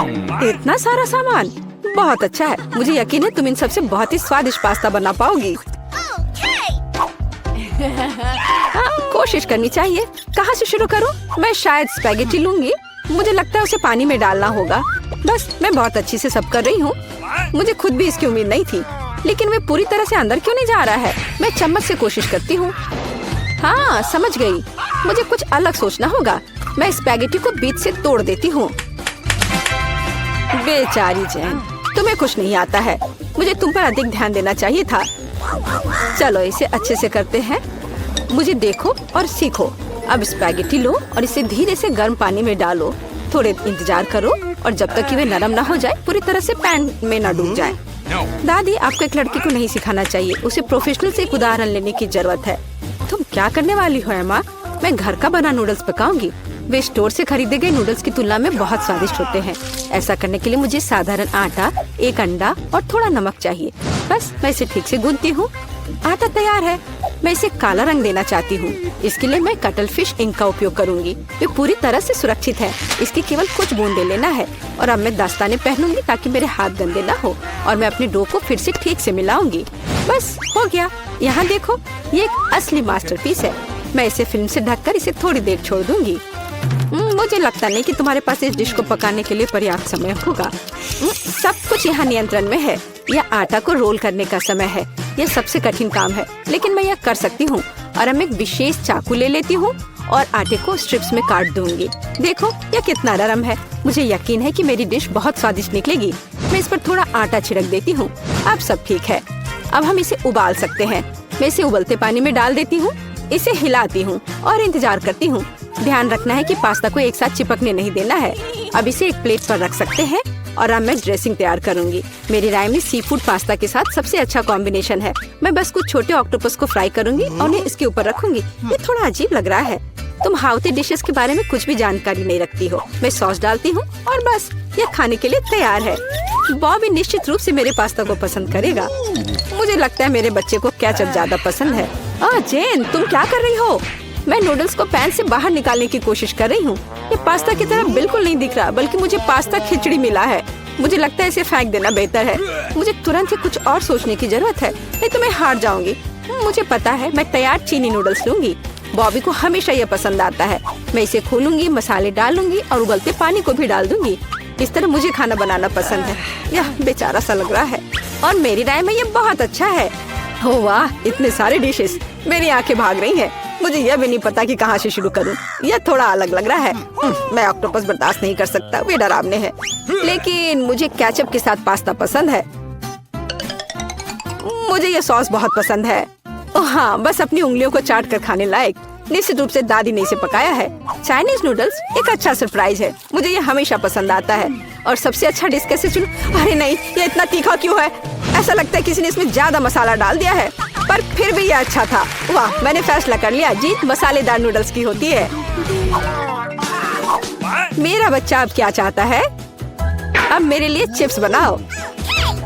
इतना सारा सामान, बहुत अच्छा है। मुझे यकीन है तुम इन सबसे बहुत ही स्वादिष्ट पास्ता बना पाओगी। कोशिश करनी चाहिए। कहाँ से शुरू करूँ? मैं शायद स्पैगेटी लूंगी। मुझे लगता है उसे पानी में डालना होगा। बस मैं बहुत अच्छी से सब कर रही हूँ। मुझे खुद भी इसकी उम्मीद नहीं थी, लेकिन वे पूरी तरह से अंदर क्यों नहीं जा रहा है? मैं चम्मच से कोशिश करती हूँ। हाँ, समझ गई। मुझे कुछ अलग सोचना होगा। मैं स्पैगेटी को बीच से तोड़ देती हूँ। बेचारी जैन, तुम्हें कुछ नहीं आता है। मुझे तुम पर अधिक ध्यान देना चाहिए था। चलो इसे अच्छे से करते हैं। मुझे देखो और सीखो। अब स्पैगेटी लो और इसे धीरे से गर्म पानी में डालो। थोड़े इंतजार करो और जब तक कि वे नरम ना हो जाए, पूरी तरह से पैन में न डूब जाए। दादी, आपको एक लड़की को नहीं सिखाना चाहिए। उसे प्रोफेशनल से एक उदाहरण लेने की जरूरत है। तुम क्या करने वाली हो एमा? मैं घर का बना नूडल्स पकाऊंगी। वे स्टोर से खरीदे गए नूडल्स की तुलना में बहुत स्वादिष्ट होते हैं। ऐसा करने के लिए मुझे साधारण आटा, एक अंडा और थोड़ा नमक चाहिए। बस मैं इसे ठीक से गूंथती हूँ। आटा तैयार है। मैं इसे काला रंग देना चाहती हूँ। इसके लिए मैं कटल फिश इंक का उपयोग करूँगी। ये पूरी तरह से सुरक्षित है। इसकी केवल कुछ बूंदे लेना है। और अब मैं दस्ताने पहनूंगी ताकि मेरे हाथ गंदे ना हो। और मैं अपने डो को फिर से ठीक से मिलाऊंगी। बस हो गया। यहाँ देखो, ये एक असली मास्टरपीस है। मैं इसे फिल्म से ढककर इसे थोड़ी देर छोड़ दूंगी। मुझे लगता नहीं कि तुम्हारे पास इस डिश को पकाने के लिए पर्याप्त समय होगा। सब कुछ यहाँ नियंत्रण में है। यह आटा को रोल करने का समय है। यह सबसे कठिन काम है, लेकिन मैं यह कर सकती हूँ। और अब एक विशेष चाकू ले लेती हूँ और आटे को स्ट्रिप्स में काट दूंगी। देखो यह कितना नरम है। मुझे यकीन है कि मेरी डिश बहुत स्वादिष्ट निकलेगी। मैं इस पर थोड़ा आटा छिड़क देती हूँ। अब सब ठीक है। अब हम इसे उबाल सकते हैं। मैं इसे उबलते पानी में डाल देती हूँ। इसे हिलाती हूँ और इंतजार करती हूँ। ध्यान रखना है कि पास्ता को एक साथ चिपकने नहीं देना है। अब इसे एक प्लेट पर रख सकते हैं और अब मैं ड्रेसिंग तैयार करूंगी। मेरी राय में सी फूड पास्ता के साथ सबसे अच्छा कॉम्बिनेशन है। मैं बस कुछ छोटे ऑक्टोपस को फ्राई करूंगी और उन्हें इसके ऊपर रखूंगी। ये थोड़ा अजीब लग रहा है। तुम हाउती डिशेस के बारे में कुछ भी जानकारी नहीं रखती हो। मैं सॉस डालती हूँ और बस यह खाने के लिए तैयार है। बॉबी निश्चित रूप से मेरे पास्ता को पसंद करेगा। मुझे लगता है मेरे बच्चे को केचप ज्यादा पसंद है। जेन, तुम क्या कर रही हो? मैं नूडल्स को पैन से बाहर निकालने की कोशिश कर रही हूँ। ये पास्ता की तरह बिल्कुल नहीं दिख रहा, बल्कि मुझे पास्ता खिचड़ी मिला है। मुझे लगता है इसे फेंक देना बेहतर है। मुझे तुरंत ही कुछ और सोचने की जरूरत है, नहीं तो मैं हार जाऊंगी। मुझे पता है, मैं तैयार चीनी नूडल्स लूंगी। बॉबी को हमेशा ये पसंद आता है। मैं इसे खोलूंगी, मसाले डालूंगी और उबलते पानी को भी डाल दूंगी। इस तरह मुझे खाना बनाना पसंद है। यह बेचारा सा लग रहा है और मेरी राय में ये बहुत अच्छा है। हो वाह, इतने सारे डिशेस। मेरी आंखें भाग रही हैं। मुझे यह भी नहीं पता कि कहाँ से शुरू करूं। यह थोड़ा अलग लग रहा है। मैं ऑक्टोपस बर्दाश्त नहीं कर सकता, वे डरावने हैं। लेकिन मुझे केचप के साथ पास्ता पसंद है। मुझे यह सॉस बहुत पसंद है। ओह हाँ, बस अपनी उंगलियों को चाट कर खाने लायक। निश्चित रूप से दादी ने इसे पकाया है। चाइनीज नूडल्स एक अच्छा सरप्राइज है। मुझे ये हमेशा पसंद आता है। और सबसे अच्छा डिश कैसे चुनूं? अरे नहीं, ये इतना तीखा क्यों है? ऐसा लगता है किसी ने इसमें ज्यादा मसाला डाल दिया है। पर फिर भी ये अच्छा था। वाह, मैंने फैसला कर लिया, जीत मसालेदार नूडल्स की होती है। मेरा बच्चा अब क्या चाहता है? अब मेरे लिए चिप्स बनाओ।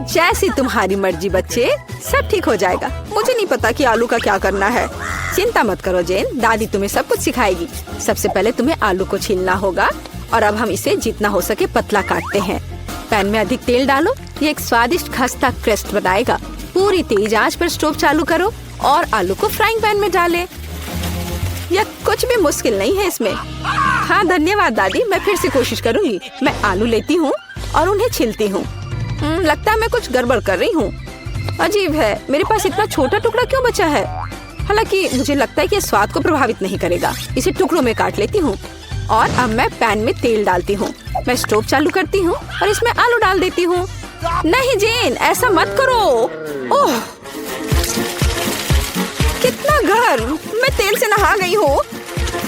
जैसी तुम्हारी मर्जी बच्चे, सब ठीक हो जाएगा। मुझे नहीं पता कि आलू का क्या करना है। चिंता मत करो जेन, दादी तुम्हें सब कुछ सिखाएगी। सबसे पहले तुम्हें आलू को छीलना होगा और अब हम इसे जितना हो सके पतला काटते हैं। पैन में अधिक तेल डालो। ये एक स्वादिष्ट खस्ता क्रस्ट बनाएगा। पूरी तेज आंच पर स्टोव चालू करो और आलू को फ्राइंग पैन में डालें। यह कुछ भी मुश्किल नहीं है इसमें। हाँ धन्यवाद दादी, मैं फिर से कोशिश करूंगी। मैं आलू लेती हूँ और उन्हें छीलती हूँ। लगता है मैं कुछ गड़बड़ कर रही हूँ। अजीब है, मेरे पास इतना छोटा टुकड़ा क्यों बचा है? हालांकि मुझे लगता है कि स्वाद को प्रभावित नहीं करेगा। इसे टुकड़ों में काट लेती हूँ और अब मैं पैन में तेल डालती हूँ। मैं स्टोव चालू करती हूँ और इसमें आलू डाल देती हूँ। नहीं जेन, ऐसा मत करो। ओह, कितना गर्म! मैं तेल से नहा गई हूँ।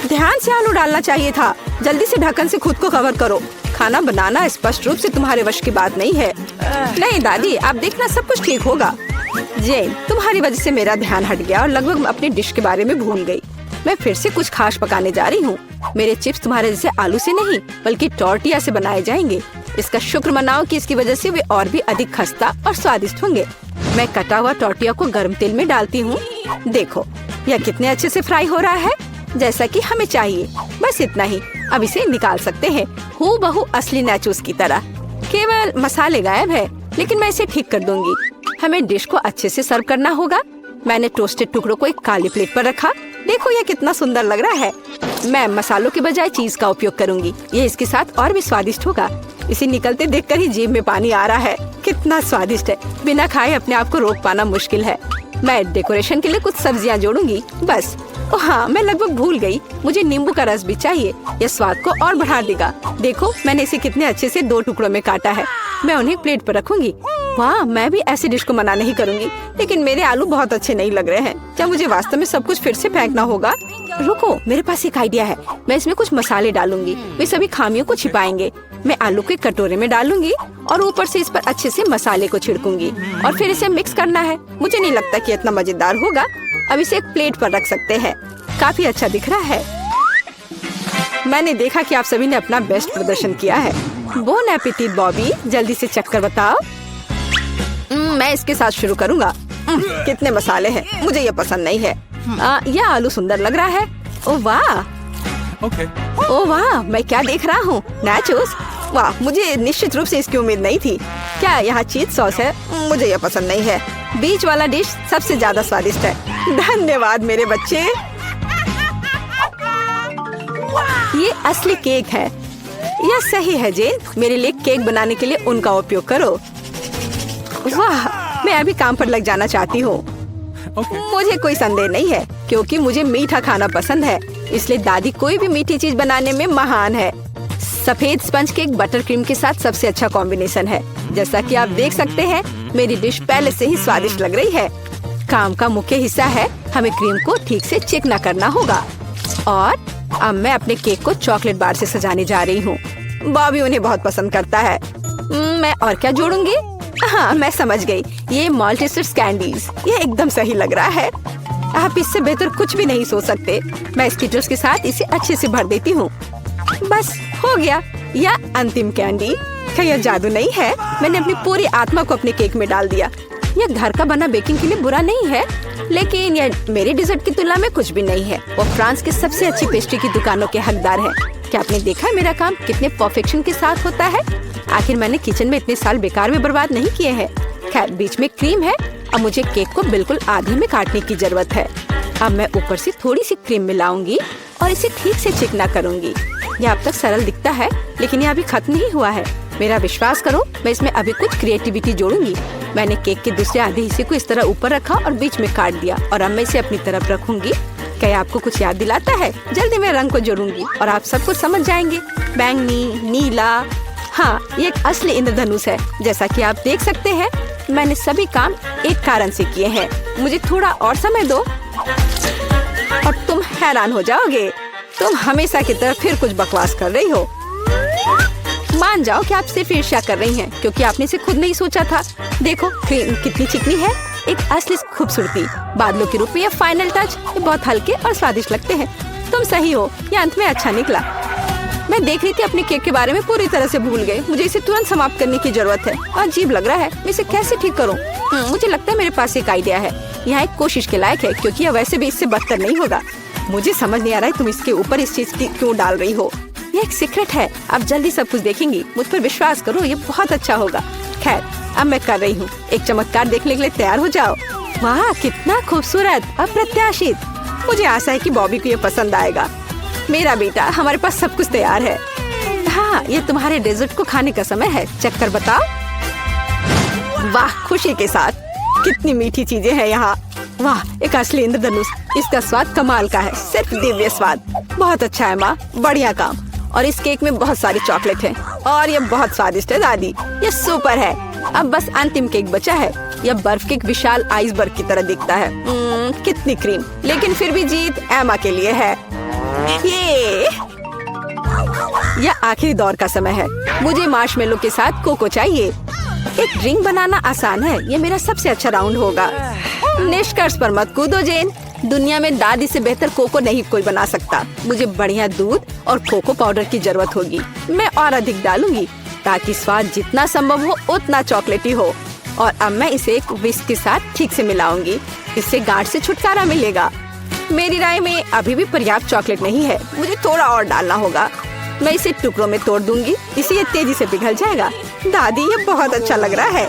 ध्यान से आलू डालना चाहिए था। जल्दी से ढक्कन से खुद को कवर करो। खाना बनाना स्पष्ट रूप से तुम्हारे वश की बात नहीं है। नहीं दादी, आप देखना सब कुछ ठीक होगा। जेन, तुम्हारी वजह से मेरा ध्यान हट गया और लगभग अपनी डिश के बारे में भूल गई। मैं फिर से कुछ खास पकाने जा रही हूँ। मेरे चिप्स तुम्हारे जैसे आलू से नहीं, बल्कि टॉर्टिया से बनाए जाएंगे। इसका शुक्र मनाओ कि इसकी वजह से वे और भी अधिक खस्ता और स्वादिष्ट होंगे। मैं कटा हुआ टॉर्टिया को गर्म तेल में डालती हूँ। देखो, यह कितने अच्छे से फ्राई हो रहा है, जैसा कि हमें चाहिए। बस इतना ही। अब इसे निकाल सकते हैं, हूबहू असली नाचोस की तरह। केवल मसाले गायब है, लेकिन मैं इसे ठीक कर दूंगी। हमें डिश को अच्छे से सर्व करना होगा। मैंने टोस्टेड टुकड़ों को एक काली प्लेट पर रखा। देखो ये कितना सुंदर लग रहा है। मैं मसालों के बजाय चीज का उपयोग करूंगी। ये इसके साथ और भी स्वादिष्ट होगा। इसे निकलते देखकर ही जीभ में पानी आ रहा है। कितना स्वादिष्ट है, बिना खाए अपने आप को रोक पाना मुश्किल है। मैं डेकोरेशन के लिए कुछ सब्जियां जोड़ूंगी बस। ओह हाँ, मैं लगभग भूल गई, मुझे नींबू का रस भी चाहिए। यह स्वाद को और बढ़ा देगा। देखो मैंने इसे कितने अच्छे से 2 टुकड़ों में काटा है। मैं उन्हें प्लेट पर रखूंगी। वाह, मैं भी ऐसी डिश को मना नहीं करूंगी, लेकिन मेरे आलू बहुत अच्छे नहीं लग रहे हैं। क्या मुझे वास्तव में सब कुछ फिर से फेंकना होगा? रुको, मेरे पास एक आइडिया है। मैं इसमें कुछ मसाले डालूंगी, वे सभी खामियों को छिपाएंगे। मैं आलू के कटोरे में डालूंगी और ऊपर से इस पर अच्छे से मसाले को छिड़कूंगी और फिर इसे मिक्स करना है। मुझे नहीं लगता कि इतना मजेदार होगा। अब इसे एक प्लेट पर रख सकते हैं। काफी अच्छा दिख रहा है। मैंने देखा कि आप सभी ने अपना बेस्ट प्रदर्शन किया है। बोन एपेटिट बॉबी, जल्दी से चक्कर बताओ। मैं इसके साथ शुरू करूंगा। कितने मसाले हैं, मुझे ये पसंद नहीं है। यह आलू सुंदर लग रहा है। ओह वाह, ओह वाह, मैं क्या देख रहा हूँ? नाचोस, वाह, मुझे निश्चित रूप से इसकी उम्मीद नहीं थी। क्या यहाँ चीज सॉस है? मुझे यह पसंद नहीं है। बीच वाला डिश सबसे ज्यादा स्वादिष्ट है। धन्यवाद मेरे बच्चे। ये असली केक है। यह सही है जेन, मेरे लिए केक बनाने के लिए उनका उपयोग करो। वाह, मैं अभी काम पर लग जाना चाहती हूँ। मुझे कोई संदेह नहीं है, क्योंकि मुझे मीठा खाना पसंद है, इसलिए दादी कोई भी मीठी चीज बनाने में महान है। सफेद स्पंज केक बटर क्रीम के साथ सबसे अच्छा कॉम्बिनेशन है। जैसा कि आप देख सकते हैं, मेरी डिश पहले से ही स्वादिष्ट लग रही है। काम का मुख्य हिस्सा है, हमें क्रीम को ठीक से चिकना करना होगा। और अब मैं अपने केक को चॉकलेट बार से सजाने जा रही हूँ। बॉबी उन्हें बहुत पसंद करता है। मैं और क्या जोड़ूंगी? हाँ, मैं समझ गई। ये माल्टेसर कैंडीज, ये एकदम सही लग रहा है। आप इससे बेहतर कुछ भी नहीं सोच सकते। मैं स्किटल्स के साथ इसे अच्छे से भर देती हूँ। बस हो गया। यह अंतिम कैंडी। क्या यह जादू नहीं है? मैंने अपनी पूरी आत्मा को अपने केक में डाल दिया। यह घर का बना बेकिंग के लिए बुरा नहीं है, लेकिन यह मेरे डिजर्ट की तुलना में कुछ भी नहीं है। वो फ्रांस की सबसे अच्छी पेस्ट्री की दुकानों के हकदार हैं। क्या आपने देखा मेरा काम कितने परफेक्शन के साथ होता है? आखिर मैंने किचन में इतने साल बेकार में बर्बाद नहीं किए हैं। खैर, बीच में क्रीम है। अब मुझे केक को बिल्कुल आधे में काटने की जरूरत है। अब मैं ऊपर से थोड़ी सी क्रीम मिलाऊंगी और इसे ठीक से चिकना करूंगी। यह अब तक सरल दिखता है, लेकिन यह अभी खत्म नहीं हुआ है। मेरा विश्वास करो, मैं इसमें अभी कुछ क्रिएटिविटी जोड़ूंगी। मैंने केक के दूसरे आधे हिस्से को इस तरह ऊपर रखा और बीच में काट दिया, और अब मैं इसे अपनी तरफ रखूंगी। क्या आपको कुछ याद दिलाता है? जल्दी मैं रंग को जोड़ूंगी और आप सब कुछ समझ जाएंगे। बैंगनी, नीला, हाँ, ये एक असली इंद्रधनुष है। जैसा कि आप देख सकते हैं, मैंने सभी काम एक कारण से किए हैं। मुझे थोड़ा और समय दो और तुम हैरान हो जाओगे। तुम हमेशा की तरह फिर कुछ बकवास कर रही हो। मान जाओ कि आप सिर्फ ईर्ष्या कर रही हैं, क्योंकि आपने इसे खुद नहीं सोचा था। देखो क्रीम कितनी चिकनी है, एक असली खूबसूरती। बादलों के रूप में ये फाइनल टच। ये बहुत हल्के और स्वादिष्ट लगते हैं। तुम सही हो, ये अंत में अच्छा निकला। मैं देख रही थी अपने केक के बारे में पूरी तरह से भूल गए। मुझे इसे तुरंत समाप्त करने की जरूरत है। अजीब लग रहा है, मैं इसे कैसे ठीक करूं? मुझे लगता है मेरे पास एक आइडिया है। यहाँ एक कोशिश के लायक है, क्योंकि यह वैसे भी इससे बदतर नहीं होगा। मुझे समझ नहीं आ रहा है तुम इसके ऊपर इस चीज की क्यों डाल रही हो। ये एक सीक्रेट है। आप जल्दी सब कुछ देखेंगी। मुझ पर विश्वास करो, ये बहुत अच्छा होगा। खैर, अब मैं कर रही हूँ। एक चमत्कार देखने के लिए तैयार हो जाओ। वाह, कितना खूबसूरत, अप्रत्याशित। मुझे आशा है कि बॉबी को ये पसंद आएगा। मेरा बेटा, हमारे पास सब कुछ तैयार है। हाँ, ये तुम्हारे डेजर्ट को खाने का समय है। चक्कर बताओ। वाह, खुशी के साथ। कितनी मीठी चीजें हैं यहाँ। वाह, एक असली इंद्रधनुष। इसका स्वाद कमाल का है, सिर्फ दिव्य स्वाद। बहुत अच्छा है माँ, बढ़िया काम। और इस केक में बहुत सारी चॉकलेट है और ये बहुत स्वादिष्ट है दादी। ये सुपर है। अब बस अंतिम केक बचा है। यह बर्फ के एक विशाल आइसबर्ग की तरह दिखता है। कितनी क्रीम, लेकिन फिर भी जीत एमा के लिए है। यह आखिरी दौर का समय है। मुझे मार्शमेलो के साथ कोको चाहिए। एक ड्रिंक बनाना आसान है। ये मेरा सबसे अच्छा राउंड होगा। निष्कर्ष पर मत कूदो जेन। दुनिया में दादी से बेहतर कोको नहीं कोई बना सकता। मुझे बढ़िया दूध और कोको पाउडर की जरूरत होगी। मैं और अधिक डालूंगी ताकि स्वाद जितना संभव हो उतना चॉकलेटी हो। और अब मैं इसे एक विस्क के साथ ठीक से मिलाऊंगी। इससे गांठ से छुटकारा मिलेगा। मेरी राय में अभी भी पर्याप्त चॉकलेट नहीं है, मुझे थोड़ा और डालना होगा। मैं इसे टुकड़ों में तोड़ दूंगी, इसे ये तेजी से पिघल जाएगा। दादी ये बहुत अच्छा लग रहा है।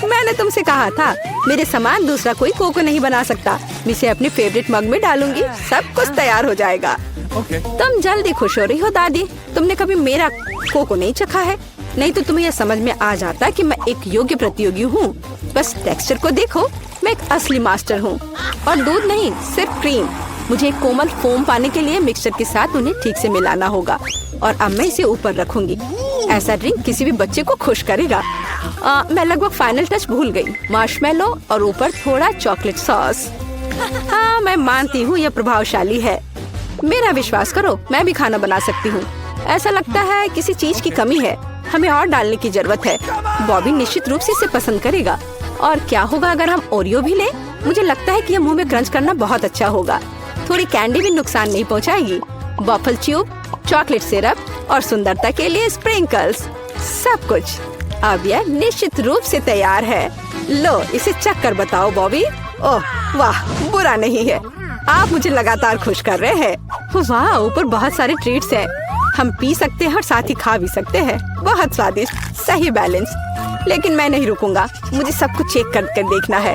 मैंने तुमसे कहा था मेरे समान दूसरा कोई कोको नहीं बना सकता। मैं इसे अपने फेवरेट मग में डालूंगी, सब कुछ तैयार हो जाएगा। तुम जल्दी खुश हो रही हो दादी। तुमने कभी मेरा कोको नहीं चखा है, नहीं तो तुम्हें यह समझ में आ जाता कि मैं एक योग्य प्रतियोगी हूँ। बस टेक्सचर को देखो, मैं एक असली मास्टर हूँ। और दूध नहीं, सिर्फ क्रीम। मुझे एक कोमल फोम पाने के लिए मिक्सचर के साथ उन्हें ठीक से मिलाना होगा। और अब मैं इसे ऊपर रखूंगी। ऐसा ड्रिंक किसी भी बच्चे को खुश करेगा। मैं लगभग फाइनल टच भूल गई, मार्शमेलो और ऊपर थोड़ा चॉकलेट सॉस। हाँ, मैं मानती हूँ यह प्रभावशाली है। मेरा विश्वास करो, मैं भी खाना बना सकती हूँ। ऐसा लगता है किसी चीज की कमी है, हमें और डालने की जरूरत है। बॉबी निश्चित रूप से इसे पसंद करेगा। और क्या होगा अगर हम ओरियो भी लें? मुझे लगता है कि यह मुंह में क्रंच करना बहुत अच्छा होगा। थोड़ी कैंडी भी नुकसान नहीं पहुंचाएगी। वॉफल ट्यूब, चॉकलेट सिरप और सुंदरता के लिए स्प्रिंकल्स, सब कुछ। अब यह निश्चित रूप से तैयार है। लो, इसे चख कर बताओ बॉबी। ओह वाह, बुरा नहीं है। आप मुझे लगातार खुश कर रहे हैं। वाह, ऊपर बहुत सारे ट्रीट्स हैं। हम पी सकते हैं और साथ ही खा भी सकते हैं। बहुत स्वादिष्ट, सही बैलेंस। लेकिन मैं नहीं रुकूंगा, मुझे सब कुछ चेक कर देखना है।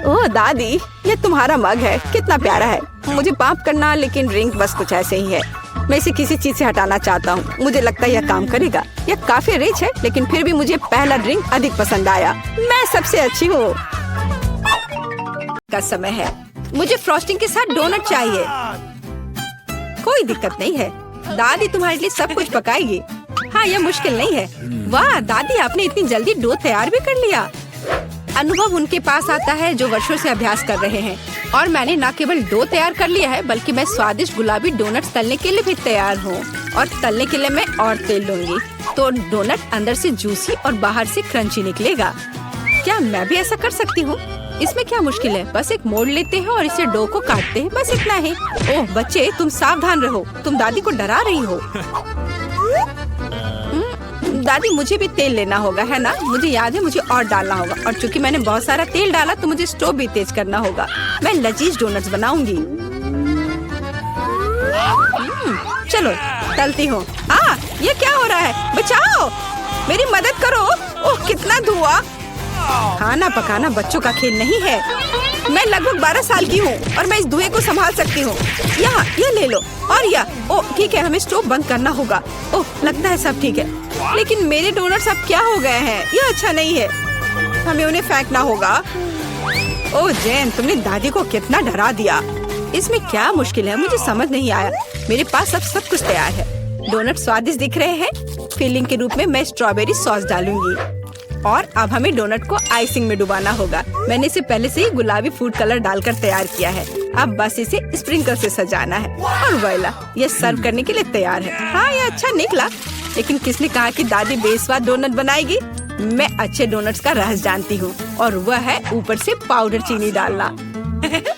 ओह दादी, ये तुम्हारा मग है, कितना प्यारा है। मुझे माफ करना, लेकिन ड्रिंक बस कुछ ऐसे ही है। मैं इसे किसी चीज से हटाना चाहता हूँ। मुझे लगता है यह काम करेगा। यह काफी रिच है, लेकिन फिर भी मुझे पहला ड्रिंक अधिक पसंद आया। मैं सबसे अच्छी हूँ। का समय है, मुझे फ्रॉस्टिंग के साथ डोनट चाहिए। कोई दिक्कत नहीं है, दादी तुम्हारे लिए सब कुछ पकाएगी। हाँ, यह मुश्किल नहीं है। वाह दादी, आपने इतनी जल्दी डो तैयार भी कर लिया। अनुभव उनके पास आता है जो वर्षों से अभ्यास कर रहे हैं। और मैंने न केवल डो तैयार कर लिया है, बल्कि मैं स्वादिष्ट गुलाबी डोनट्स तलने के लिए भी तैयार हूँ। और तलने के लिए मैं और तेल लूंगी, तो डोनट अंदर से जूसी और बाहर से क्रंची निकलेगा। क्या मैं भी ऐसा कर सकती हूँ? इसमें क्या मुश्किल है? बस एक मोड़ लेते हैं और इसे डो को काटते हैं, बस इतना ही। ओह बच्चे, तुम सावधान रहो, तुम दादी को डरा रही हो। दादी, मुझे भी तेल लेना होगा, है ना? मुझे याद है, मुझे और डालना होगा। और चूंकि मैंने बहुत सारा तेल डाला, तो मुझे स्टोव भी तेज करना होगा। मैं लजीज डोनट्स बनाऊंगी। चलो तलती हूँ। ये क्या हो रहा है? बचाओ, मेरी मदद करो। ओह कितना धुआं। खाना पकाना बच्चों का खेल नहीं है। मैं लगभग 12 साल की हूँ और मैं इस धुएं को संभाल सकती हूँ। यहाँ ये ले लो। और यह ओह ठीक है, हमें स्टोव बंद करना होगा। ओह लगता है सब ठीक है, लेकिन मेरे डोनट्स अब क्या हो गए हैं? यह अच्छा नहीं है, हमें उन्हें फेंकना होगा। ओह जेन, तुमने दादी को कितना डरा दिया। इसमें क्या मुश्किल है? मुझे समझ नहीं आया। मेरे पास अब सब कुछ तैयार है। डोनट स्वादिष्ट दिख रहे हैं। फिलिंग के रूप में मैं स्ट्रॉबेरी सॉस डालूंगी। और अब हमें डोनट को आइसिंग में डुबाना होगा। मैंने इसे पहले से ही गुलाबी फूड कलर डालकर तैयार किया है। अब बस इसे स्प्रिंकल से सजाना है। और वैला, ये सर्व करने के लिए तैयार है। हाँ, ये अच्छा निकला। लेकिन किसने कहा कि दादी बेस्वाद डोनट बनाएगी? मैं अच्छे डोनट्स का रहस्य जानती हूँ, और वह है ऊपर से पाउडर चीनी डालना।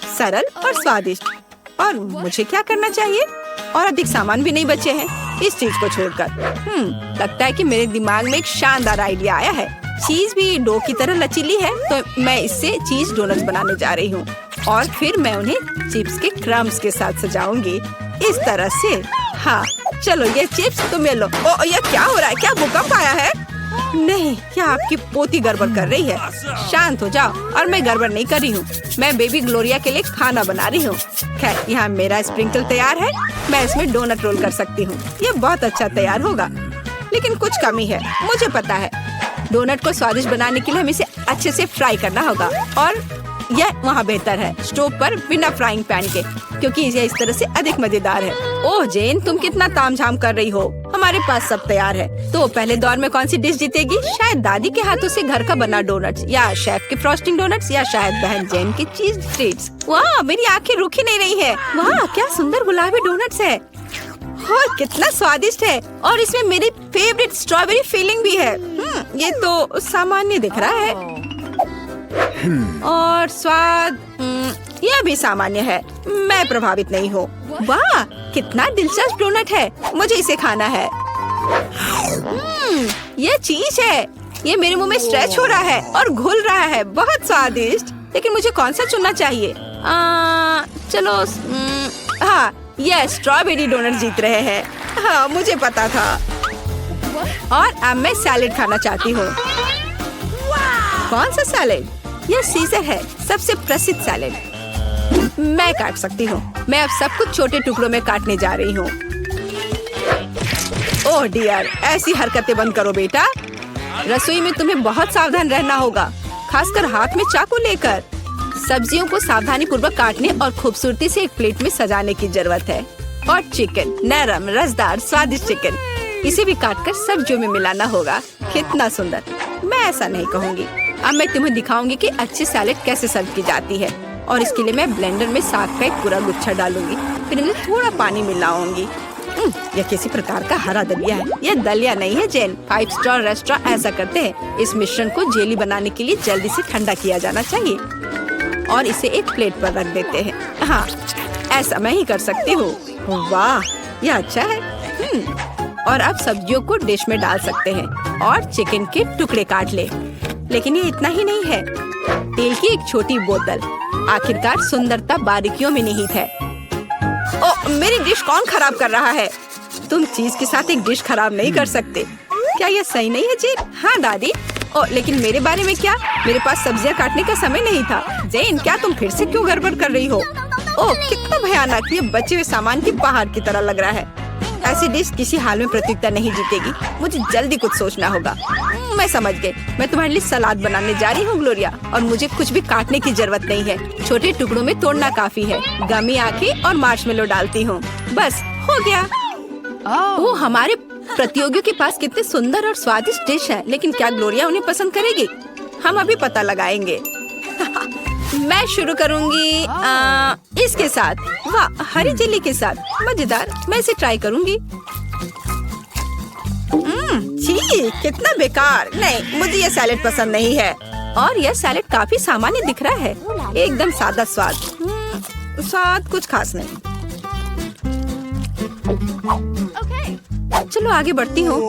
सरल और स्वादिष्ट। और मुझे क्या करना चाहिए? और अधिक सामान भी नहीं बचे हैं इस चीज को छोड़कर। लगता है कि मेरे दिमाग में एक शानदार आइडिया आया है। चीज भी डो की तरह लचीली है, तो मैं इससे चीज डोनट्स बनाने जा रही हूँ। और फिर मैं उन्हें चिप्स के क्रम्स के साथ सजाऊंगी, इस तरह से। हाँ चलो, ये चिप्स तुम ले लो। ओ ये क्या हो रहा है? क्या भूकंप आया है? नहीं, क्या आपकी पोती गड़बड़ कर रही है? शांत हो जाओ। और मैं गड़बड़ नहीं कर रही हूँ, मैं बेबी ग्लोरिया के लिए खाना बना रही हूँ। खैर, यहाँ मेरा स्प्रिंकल तैयार है। मैं इसमें डोनट रोल कर सकती हूँ। ये बहुत अच्छा तैयार होगा, लेकिन कुछ कमी है, मुझे पता है। डोनट को स्वादिष्ट बनाने के लिए हमें इसे अच्छे से फ्राई करना होगा। और यह वहाँ बेहतर है स्टोव पर बिना फ्राइंग पैन के, क्योंकि यह इस तरह से अधिक मजेदार है। ओह जेन, तुम कितना तामझाम कर रही हो। हमारे पास सब तैयार है। तो पहले दौर में कौन सी डिश जीतेगी? शायद दादी के हाथों से घर का बना डोनट्स, या शेफ के फ्रॉस्टिंग डोनट्स, या शायद बहन जेन की चीज ट्रीट्स। वाह, मेरी आंखें रुकी नहीं रही है। वाह, क्या सुंदर गुलाबी डोनट्स है। और कितना स्वादिष्ट है। और इसमें मेरी फेवरेट स्ट्रॉबेरी फिलिंग भी है। ये तो सामान्य दिख रहा है। और स्वाद यह भी सामान्य है। मैं प्रभावित नहीं हूँ। वाह, कितना दिलचस्प डोनट है। मुझे इसे खाना है। ये चीज है। ये मेरे मुंह में स्ट्रेच हो रहा है और घुल रहा है। बहुत स्वादिष्ट। लेकिन मुझे कौन सा चुनना चाहिए? चलो, हाँ, यह स्ट्रॉबेरी डोनट जीत रहे हैं। हाँ, मुझे पता था। और अब मैं सैलेड खाना चाहती हूँ। कौन सा सैलेड? यह सीजर है, सबसे प्रसिद्ध सैलेड। मैं काट सकती हूँ। मैं अब सब कुछ छोटे टुकड़ों में काटने जा रही हूँ। ओह डियर, ऐसी हरकतें बंद करो बेटा। रसोई में तुम्हें बहुत सावधान रहना होगा, खासकर हाथ में चाकू लेकर। सब्जियों को सावधानी पूर्वक काटने और खूबसूरती से एक प्लेट में सजाने की जरूरत है। और चिकन, नरम, रसदार, स्वादिष्ट चिकन, इसे भी काटकर सब्जियों में मिलाना होगा। कितना सुंदर। मैं ऐसा नहीं कहूँगी। अब मैं तुम्हें दिखाऊंगी कि अच्छी सैलेड कैसे सर्व की जाती है। और इसके लिए मैं ब्लेंडर में साग का एक पूरा गुच्छा डालूंगी, फिर इनमें थोड़ा पानी मिलाऊंगी। यह किसी प्रकार का हरा दलिया है। यह दलिया नहीं है जेन। 5 स्टार रेस्टोरेंट ऐसा करते हैं। इस मिश्रण को जेली बनाने के लिए जल्दी से ठंडा किया जाना चाहिए और इसे एक प्लेट पर रख देते हैं। हाँ, ऐसा मैं ही कर सकती हूँ। वाह, यह अच्छा है। और अब सब्जियों को डिश में डाल सकते हैं और चिकन के टुकड़े काट ले। लेकिन ये इतना ही नहीं है। तेल की एक छोटी बोतल। आखिरकार सुंदरता बारीकियों में निहित है। ओ, मेरी डिश कौन खराब कर रहा है? तुम चीज के साथ एक डिश खराब नहीं कर सकते। क्या यह सही नहीं है जेन? हाँ दादी। ओ, लेकिन मेरे बारे में क्या? मेरे पास सब्जियां काटने का समय नहीं था। जेन, क्या तुम फिर से क्यों गड़बड़ कर रही हो? ओह, कितना भयानक। ये बचे हुए सामान की पहाड़ की तरह लग रहा है। ऐसी डिश किसी हाल में प्रतियोगिता नहीं जीतेगी। मुझे जल्दी कुछ सोचना होगा। मैं समझ गई। मैं तुम्हारे लिए सलाद बनाने जा रही हूँ ग्लोरिया, और मुझे कुछ भी काटने की जरूरत नहीं है। छोटे टुकड़ों में तोड़ना काफी है। गमी आंखें और मार्शमेलो डालती हूँ। बस हो गया। ओह, हमारे प्रतियोगियों के पास कितने सुंदर और स्वादिष्ट डिश है। लेकिन क्या ग्लोरिया उन्हें पसंद करेगी? हम अभी पता लगाएंगे। मैं शुरू करूंगी इसके साथ। वाह, हरी चिल्ली के साथ। मजेदार। मैं इसे ट्राई करूंगी। छी, कितना बेकार। नहीं, मुझे ये सैलेड पसंद नहीं है। और यह सैलेड काफी सामान्य दिख रहा है। एकदम सादा स्वाद। स्वाद कुछ खास नहीं। चलो आगे बढ़ती हूँ।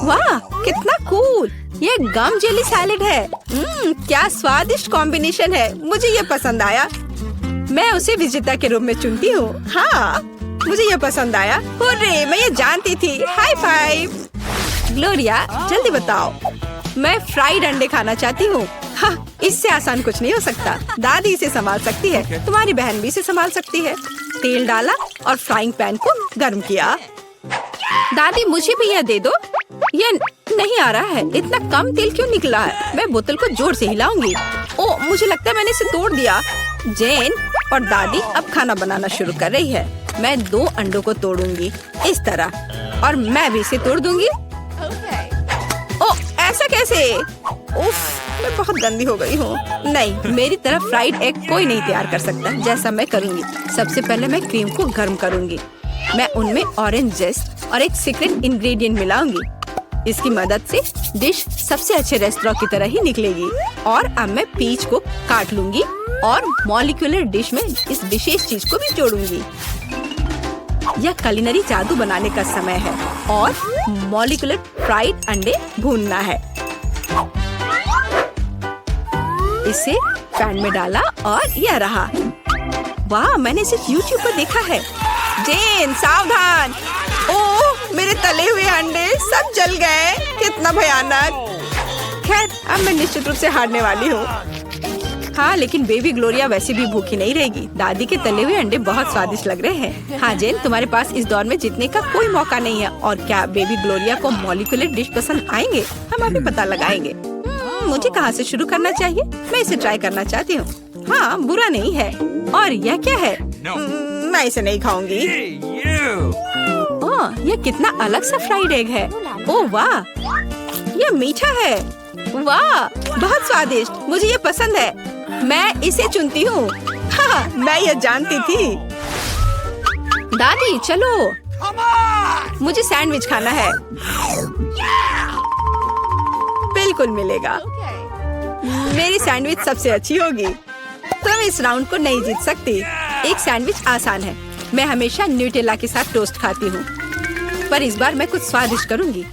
वाह, कितना कूल। ये गम जेली सैलेड है। क्या स्वादिष्ट कॉम्बिनेशन है। मुझे ये पसंद आया। मैं उसे विजेता के रूप में चुनती हूँ। हाँ, मुझे ये पसंद आया। हुर्रे, मैं ये जानती थी। High five. ग्लोरिया, जल्दी बताओ। मैं फ्राइड अंडे खाना चाहती हूँ। हाँ, इससे आसान कुछ नहीं हो सकता। दादी इसे संभाल सकती है। तुम्हारी बहन भी इसे संभाल सकती है। तेल डाला और फ्राइंग पैन को गर्म किया। दादी, मुझे भी यह दे दो। ये नहीं आ रहा है। इतना कम तेल क्यों निकला है? मैं बोतल को जोर से हिलाऊंगी। ओह, मुझे लगता है मैंने इसे तोड़ दिया। जेन और दादी अब खाना बनाना शुरू कर रही है। मैं 2 अंडों को तोड़ूंगी इस तरह, और मैं भी इसे तोड़ दूंगी। ओह, ऐसा कैसे? उफ, मैं बहुत गंदी हो गई हूँ। नहीं, मेरी तरफ फ्राइड एग कोई नहीं तैयार कर सकता जैसा मैं करूँगी। सबसे पहले मैं क्रीम को गर्म करूँगी। मैं उनमें ऑरेंज जेस्ट और एक सीक्रेट इंग्रेडिएंट मिलाऊंगी। इसकी मदद से डिश सबसे अच्छे रेस्टोरेंट की तरह ही निकलेगी। और अब मैं पीच को काट लूंगी और मॉलिक्यूलर डिश में इस विशेष चीज को भी जोड़ूंगी। यह कुलिनरी जादू बनाने का समय है और मॉलिक्यूलर फ्राइड अंडे भूनना है। इसे पैन में डाला और यह रहा। वाह, मैंने इसे YouTube पर देखा है। जेन, सावधान। ओह, मेरे तले हुए अंडे सब जल गए। कितना भयानक। खैर, अब मैं निश्चित रूप से हारने वाली हूँ। हाँ, लेकिन बेबी ग्लोरिया वैसे भी भूखी नहीं रहेगी। दादी के तले हुए अंडे बहुत स्वादिष्ट लग रहे हैं। हाँ जेन, तुम्हारे पास इस दौर में जीतने का कोई मौका नहीं है। और क्या बेबी ग्लोरिया को मॉलिक्यूलर डिश पसंद आएंगे? हम अभी पता लगाएंगे। मुझे कहाँ से शुरू करना चाहिए? मैं इसे ट्राई करना चाहती हूँ। हाँ, बुरा नहीं है। और यह क्या है? मैं इसे नहीं खाऊंगी। ओह, यह कितना अलग सा फ्राइड एग है। ओह वाह, यह मीठा है। वाह, बहुत स्वादिष्ट। मुझे ये पसंद है। मैं इसे चुनती हूँ। हाँ, मैं ये जानती थी। दादी चलो, मुझे सैंडविच खाना है। बिल्कुल मिलेगा। मेरी सैंडविच सबसे अच्छी होगी। तुम इस राउंड को नहीं जीत सकती। एक सैंडविच आसान है। मैं हमेशा न्यूटेला के साथ टोस्ट खाती हूँ, पर इस बार मैं कुछ स्वादिष्ट करूँगी।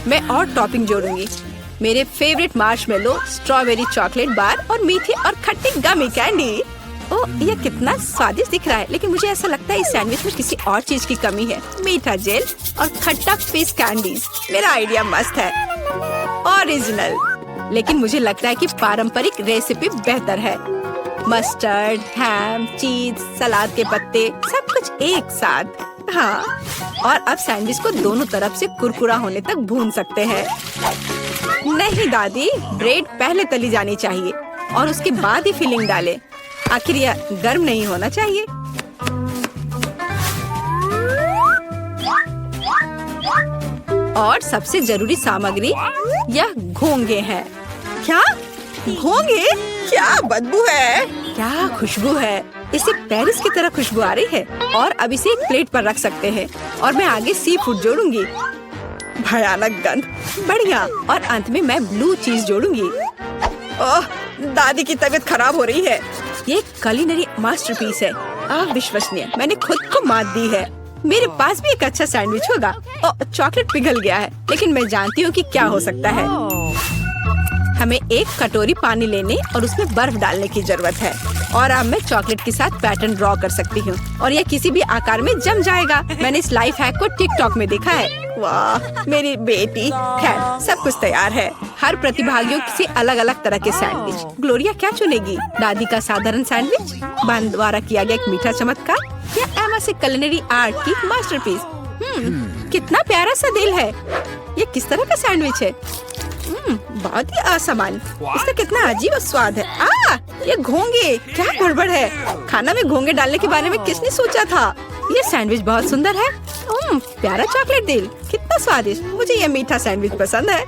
मैं और टॉपिंग जोड़ूंगी। मेरे favourite marshmallow, strawberry chocolate bar और मीठी और खट्टी गमी कैंडी। ओह, ये कितना स्वादिष्ट दिख रहा है, लेकिन मुझे ऐसा लगता है इस सैंडविच में किसी और चीज की कमी है। मीठा जेल और खट्टा फिश कैंडीज। मेरा आइडिया मस्त है, ओरिजिनल। लेकिन मुझे लगता है कि पारंपरिक रेसिपी बेहतर है। मस्टर्ड, हैम, चीज, सलाद के पत्ते, सब कुछ एक साथ। हाँ, और अब सैंडविच को दोनों तरफ से कुरकुरा होने तक भून सकते हैं। नहीं दादी, ब्रेड पहले तली जानी चाहिए और उसके बाद ही फिलिंग डालें। आखिर यह गर्म नहीं होना चाहिए। और सबसे जरूरी सामग्री यह घोंगे हैं। क्या घोंगे? क्या बदबू है, क्या खुशबू है। इसे पेरिस की तरह खुशबू आ रही है। और अब इसे एक प्लेट पर रख सकते हैं और मैं आगे सी फूड जोड़ूंगी। भयानक गंध, बढ़िया। और अंत में मैं ब्लू चीज जोड़ूंगी। ओह, दादी की तबीयत खराब हो रही है। ये कुलिनरी मास्टरपीस है, अविश्वसनीय। मैंने खुद को मात दी है। मेरे पास भी एक अच्छा सैंडविच होगा। ओह, चॉकलेट पिघल गया है, लेकिन मैं जानती हूँ कि क्या हो सकता है। हमें एक कटोरी पानी लेने और उसमें बर्फ डालने की जरूरत है। और अब मैं चॉकलेट के साथ पैटर्न ड्रॉ कर सकती हूँ और यह किसी भी आकार में जम जाएगा। मैंने इस लाइफ हैक को टिकटॉक में देखा है। वाह, मेरी बेटी। खैर, सब कुछ तैयार है। हर प्रतिभागियों से अलग अलग तरह के सैंडविच। ग्लोरिया क्या चुनेगी? दादी का साधारण सैंडविच, बहन द्वारा किया गया एक मीठा चमत्कार, या एमा से कुलिनरी आर्ट की मास्टरपीस? कितना प्यारा सा दिल है। ये किस तरह का सैंडविच है? बहुत ही असामान्य। इसका कितना अजीब स्वाद है। ये घोंगे, क्या गड़बड़ है। खाना में घोंगे डालने के बारे में किसने सोचा था? ये सैंडविच बहुत सुंदर है। प्यारा चॉकलेट दिल, कितना स्वादिष्ट। मुझे ये मीठा सैंडविच पसंद है।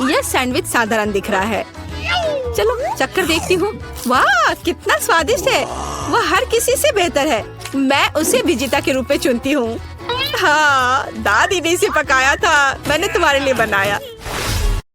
यह सैंडविच साधारण दिख रहा है। चलो चक्कर देखती हूँ। वाह, कितना स्वादिष्ट है। वह हर किसी से बेहतर है। मैं उसे विजेता के रूप में चुनती हूँ। हाँ, दादी ने इसे पकाया था, मैंने तुम्हारे लिए बनाया।